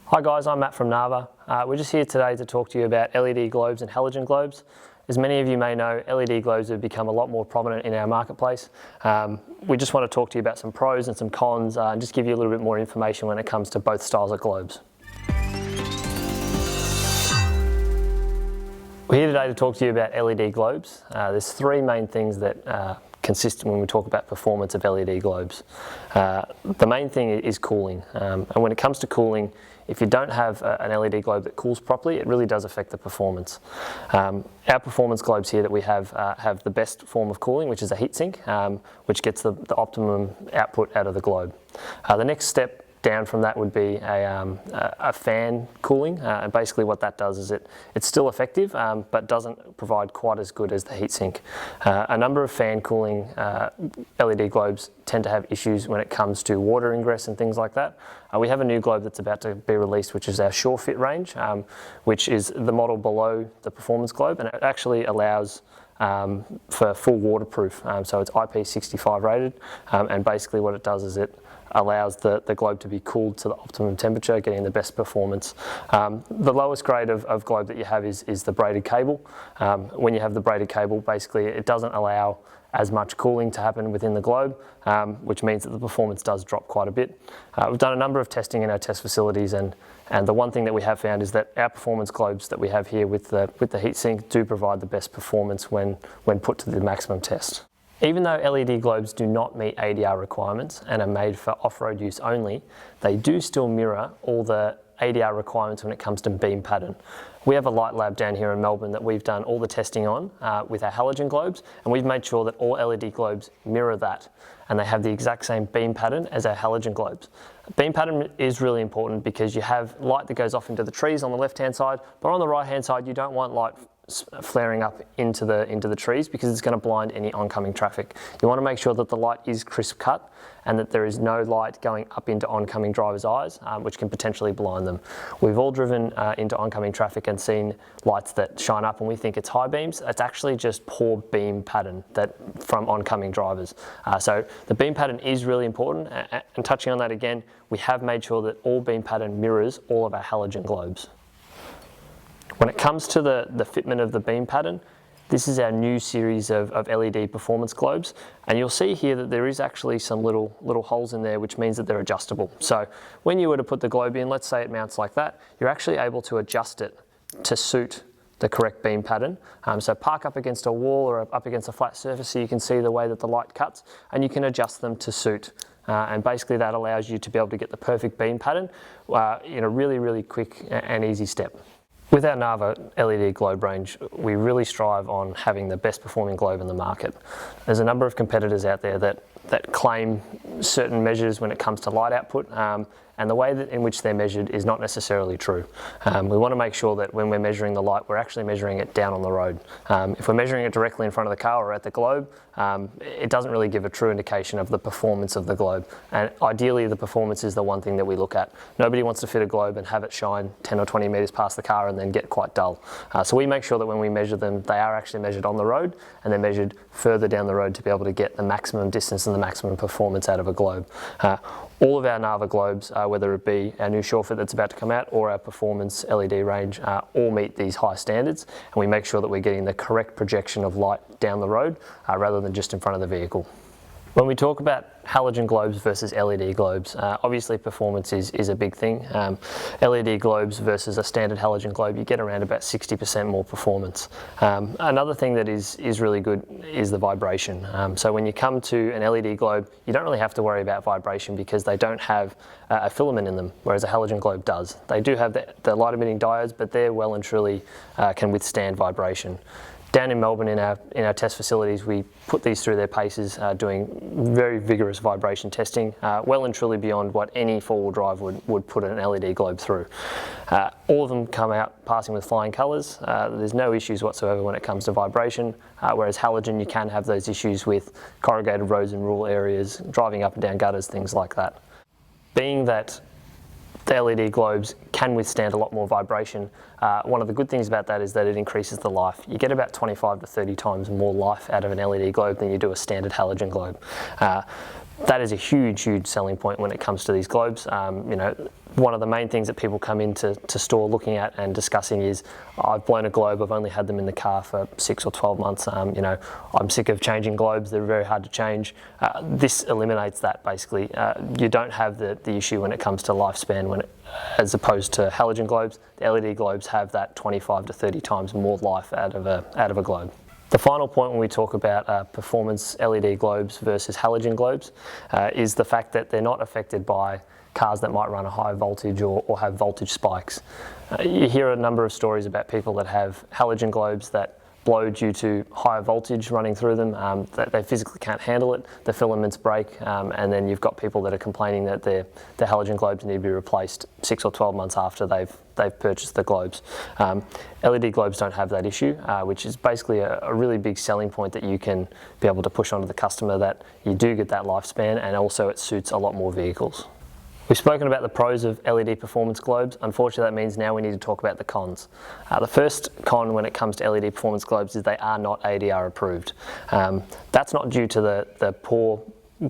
Hi guys, I'm Matt from Narva. We're just here today to talk to you about LED globes and halogen globes. As many of you may know, LED globes have become a lot more prominent in our marketplace. We just want to talk to you about some pros and some cons and just give you a little bit more information when it comes to both styles of globes. We're here today to talk to you about LED globes. There's three main things that consistent when we talk about performance of LED globes. The main thing is cooling, and when it comes to cooling, if you don't have an LED globe that cools properly, it really does affect the performance. Our performance globes here that we have the best form of cooling, which is a heatsink, which gets the optimum output out of the globe. The next step down from that would be a fan cooling, and basically what that does is it's still effective but doesn't provide quite as good as the heatsink. A number of fan cooling LED globes tend to have issues when it comes to water ingress and things like that. We have a new globe that's about to be released, which is our Sure Fit range, which is the model below the performance globe, and it actually allows for full waterproof, so it's IP65 rated, and basically what it does is it allows the globe to be cooled to the optimum temperature, getting the best performance. The lowest grade of globe that you have is the braided cable. When you have the braided cable, basically it doesn't allow as much cooling to happen within the globe, which means that the performance does drop quite a bit. We've done a number of testing in our test facilities, and the one thing that we have found is that our performance globes that we have here with the heatsink do provide the best performance when put to the maximum test. Even though LED globes do not meet ADR requirements and are made for off-road use only, they do still mirror all the ADR requirements when it comes to beam pattern. We have a light lab down here in Melbourne that we've done all the testing on with our halogen globes, and we've made sure that all LED globes mirror that, and they have the exact same beam pattern as our halogen globes. Beam pattern is really important because you have light that goes off into the trees on the left-hand side, but on the right-hand side you don't want light flaring up into the trees because it's going to blind any oncoming traffic. You want to make sure that the light is crisp cut and that there is no light going up into oncoming drivers' eyes, which can potentially blind them. We've all driven into oncoming traffic and seen lights that shine up and we think it's high beams. It's actually just poor beam pattern from oncoming drivers. So the beam pattern is really important, and touching on that again, we have made sure that all beam pattern mirrors all of our halogen globes. When it comes to the fitment of the beam pattern, this is our new series of LED performance globes, and you'll see here that there is actually some little holes in there, which means that they're adjustable. So when you were to put the globe in, let's say it mounts like that, you're actually able to adjust it to suit the correct beam pattern. So park up against a wall or up against a flat surface so you can see the way that the light cuts, and you can adjust them to suit. And basically that allows you to be able to get the perfect beam pattern in a really quick and easy step. With our Narva LED globe range, we really strive on having the best performing globe in the market. There's a number of competitors out there that claim certain measures when it comes to light output, and the way in which they're measured is not necessarily true. We want to make sure that when we're measuring the light, we're actually measuring it down on the road. If we're measuring it directly in front of the car or at the globe, it doesn't really give a true indication of the performance of the globe. And ideally, the performance is the one thing that we look at. Nobody wants to fit a globe and have it shine 10 or 20 metres past the car and then get quite dull. So we make sure that when we measure them, they are actually measured on the road, and they're measured further down the road to be able to get the maximum distance and the maximum performance out of a globe. All of our Narva globes, whether it be our new Sure Fit that's about to come out or our performance LED range, all meet these high standards, and we make sure that we're getting the correct projection of light down the road rather than just in front of the vehicle. When we talk about halogen globes versus LED globes, obviously performance is a big thing. LED globes versus a standard halogen globe, you get around about 60% more performance. Another thing that is really good is the vibration. So when you come to an LED globe, you don't really have to worry about vibration because they don't have a filament in them, whereas a halogen globe does. They do have the light emitting diodes, but they're well and truly can withstand vibration. Down in Melbourne in our test facilities, we put these through their paces, doing very vigorous vibration testing, well and truly beyond what any four-wheel drive would put an LED globe through. All of them come out passing with flying colours. There's no issues whatsoever when it comes to vibration, whereas halogen, you can have those issues with corrugated roads in rural areas, driving up and down gutters, things like that. Being that the LED globes can withstand a lot more vibration. One of the good things about that is that it increases the life. You get about 25 to 30 times more life out of an LED globe than you do a standard halogen globe. That is a huge selling point when it comes to these globes. One of the main things that people come into store looking at and discussing is, I've blown a globe, I've only had them in the car for 6 or 12 months, I'm sick of changing globes, they're very hard to change. This eliminates that basically. You don't have the issue when it comes to lifespan, as opposed to halogen globes. The LED globes have that 25 to 30 times more life out of a globe. The final point when we talk about performance LED globes versus halogen globes is the fact that they're not affected by cars that might run a high voltage or have voltage spikes. You hear a number of stories about people that have halogen globes that blow due to higher voltage running through them, that they physically can't handle it, the filaments break, and then you've got people that are complaining that their halogen globes need to be replaced 6 or 12 months after they've purchased the globes. LED globes don't have that issue, which is basically a really big selling point that you can be able to push onto the customer, that you do get that lifespan, and also it suits a lot more vehicles. We've spoken about the pros of LED performance globes. Unfortunately, that means now we need to talk about the cons. The first con when it comes to LED performance globes is they are not ADR approved. That's not due to the poor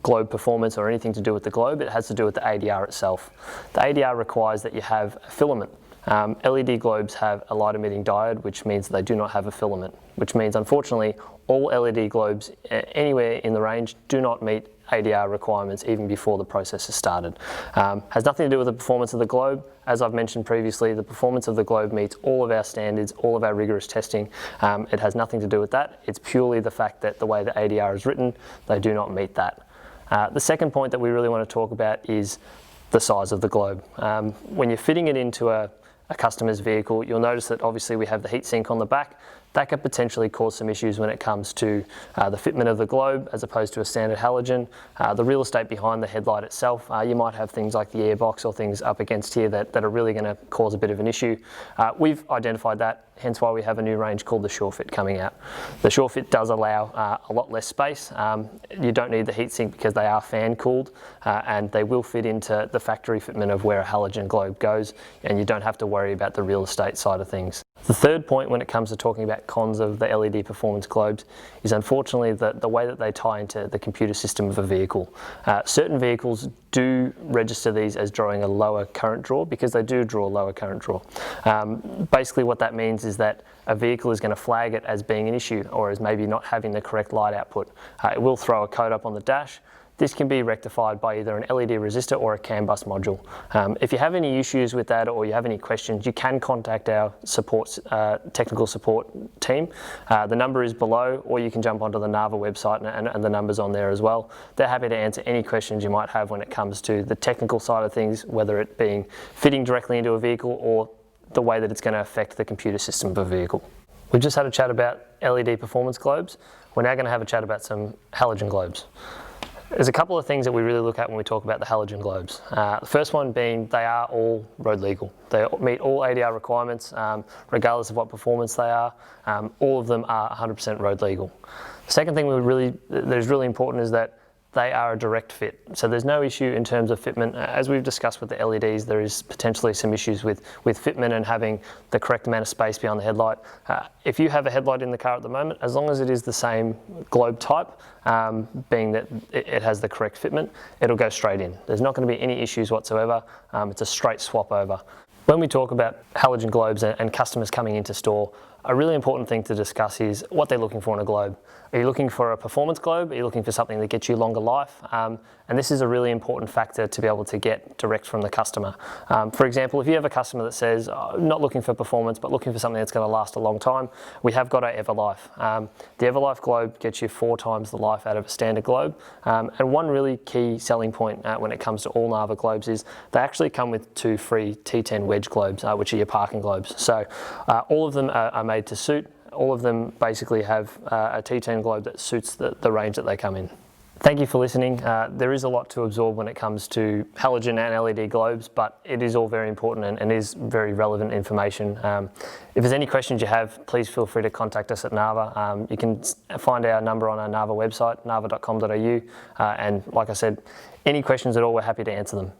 globe performance or anything to do with the globe. It has to do with the ADR itself. The ADR requires that you have a filament. LED globes have a light emitting diode, which means they do not have a filament, which means unfortunately all LED globes anywhere in the range do not meet ADR requirements even before the process is started. Has nothing to do with the performance of the globe. As I've mentioned previously, the performance of the globe meets all of our standards, all of our rigorous testing. It has nothing to do with that. It's purely the fact that the way the ADR is written, they do not meet that. The second point that we really want to talk about is the size of the globe. When you're fitting it into a customer's vehicle, you'll notice that obviously we have the heat sink on the back. That could potentially cause some issues when it comes to the fitment of the globe as opposed to a standard halogen. The real estate behind the headlight itself, you might have things like the airbox or things up against here that are really going to cause a bit of an issue. We've identified that, hence why we have a new range called the SureFit coming out. The SureFit does allow a lot less space. You don't need the heatsink because they are fan cooled and they will fit into the factory fitment of where a halogen globe goes, and you don't have to worry about the real estate side of things. The third point when it comes to talking about cons of the LED performance globes is unfortunately the way that they tie into the computer system of a vehicle. Certain vehicles do register these as drawing a lower current draw because they do draw a lower current draw. Basically what that means is that a vehicle is going to flag it as being an issue or as maybe not having the correct light output. It will throw a code up on the dash. This can be rectified by either an LED resistor or a CAN bus module. If you have any issues with that or you have any questions, you can contact our technical support team. The number is below, or you can jump onto the Narva website and the number's on there as well. They're happy to answer any questions you might have when it comes to the technical side of things, whether it being fitting directly into a vehicle or the way that it's going to affect the computer system of a vehicle. We've just had a chat about LED performance globes. We're now going to have a chat about some halogen globes. There's a couple of things that we really look at when we talk about the halogen globes. The first one being they are all road legal. They meet all ADR requirements, regardless of what performance they are. All of them are 100% road legal. The second thing that is really important is that they are a direct fit. So there's no issue in terms of fitment. As we've discussed with the LEDs, there is potentially some issues with fitment and having the correct amount of space behind the headlight. If you have a headlight in the car at the moment, as long as it is the same globe type, being that it has the correct fitment, it'll go straight in. There's not going to be any issues whatsoever. It's a straight swap over. When we talk about halogen globes and customers coming into store, a really important thing to discuss is what they're looking for in a globe. Are you looking for a performance globe? Are you looking for something that gets you longer life? And this is a really important factor to be able to get direct from the customer. For example, if you have a customer that says, not looking for performance, but looking for something that's going to last a long time, we have got our Everlife. The Everlife globe gets you 4 times the life out of a standard globe. And one really key selling point when it comes to all Narva globes is they actually come with 2 free T10 wedge globes, which are your parking globes. So all of them are made to suit. All of them basically have a T10 globe that suits the range that they come in. Thank you for listening. There is a lot to absorb when it comes to halogen and LED globes, but it is all very important and is very relevant information. If there's any questions you have, please feel free to contact us at Narva. You can find our number on our Narva website, Narva.com.au, and like I said, any questions at all, we're happy to answer them.